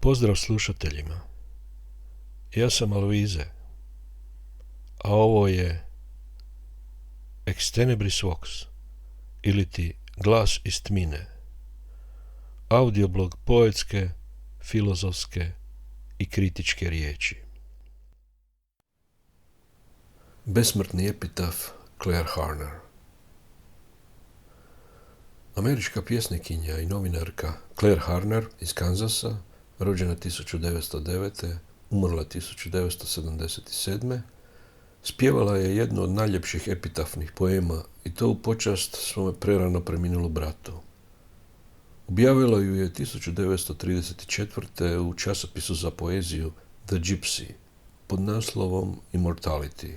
Pozdrav slušateljima. Ja sam Alvize, a ovo je Ex Tenebris Vox, iliti Glas iz tmine, audioblog poetske, filozofske i kritičke riječi. Besmrtni epitaf Claire Harner. Američka pjesnikinja i novinarka Claire Harner iz Kanzasa, rođena 1909. Umrla 1977. spjevala je jednu od najljepših epitafnih poema i to u počast svome prerano preminulu bratu. Objavila ju je 1934. u časopisu za poeziju The Gypsy pod naslovom Immortality.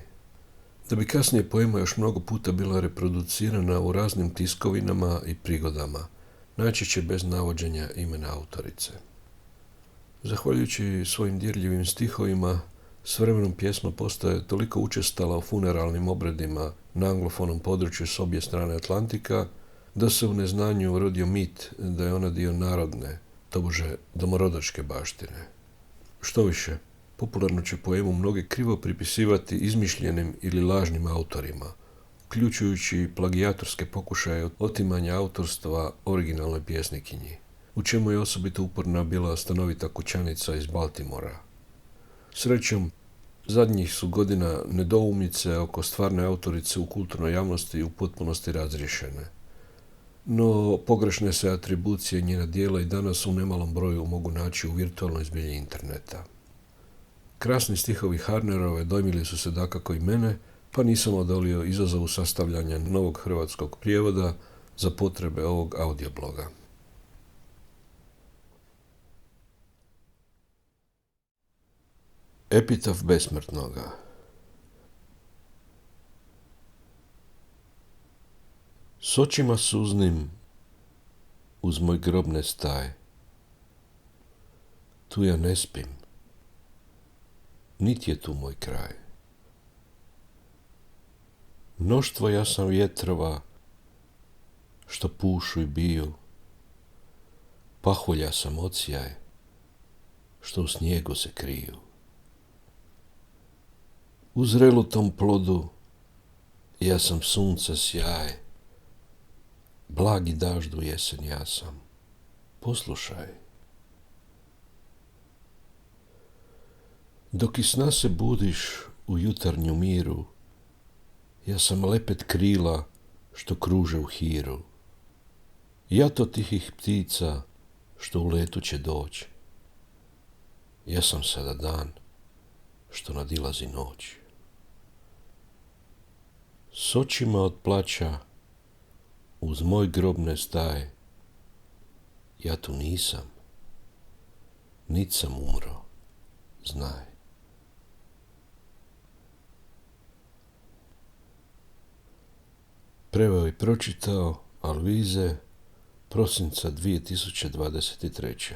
Da bi kasnije poema još mnogo puta bila reproducirana u raznim tiskovinama i prigodama, najčešće bez navođenja imena autorice. Zahvaljujući svojim dirljivim stihovima, s vremenom pjesma postaje toliko učestala u funeralnim obredima na anglofonom području s obje strane Atlantika, da se u neznanju rodio mit da je ona dio narodne, tobože domorodačke baštine. Štoviše, popularno će poemu mnogi krivo pripisivati izmišljenim ili lažnim autorima, uključujući plagijatorske pokušaje otimanja autorstva originalnoj pjesnikinji, u čemu je osobito uporna bila stanovita kućanica iz Baltimora. Srećom, zadnjih su godina nedoumice oko stvarne autorice u kulturnoj javnosti u potpunosti razriješene. No, pogrešne se atribucije njena djela i danas u nemalom broju mogu naći u virtualnoj zbilji interneta. Krasni stihovi Harnerove dojmili su se dakako i mene, pa nisam odolio izazovu sastavljanja novog hrvatskog prijevoda za potrebe ovog audiobloga. Epitaf besmrtnoga. S očima suznim uz moj grob ne staj. Tu ja ne spim, niti je tu moj kraj. Mnoštvo ja sam vjetrova što pušu i biju, pahulja sam ocijaj što u snijegu se kriju. U zrelutom plodu ja sam sunce sjaj, blagi daždu jesen ja sam, poslušaj. Dok iz sna se budiš u jutarnju miru, ja sam lepet krila što kruže u hiru. Jato tihih ptica što u letu će doći. Ja sam sada dan što nadilazi noć. S očima od plaća uz moj grob ne staj. Ja tu nisam, nit sam umro, znaj. Preveo i pročitao Alvize, prosinca 2023.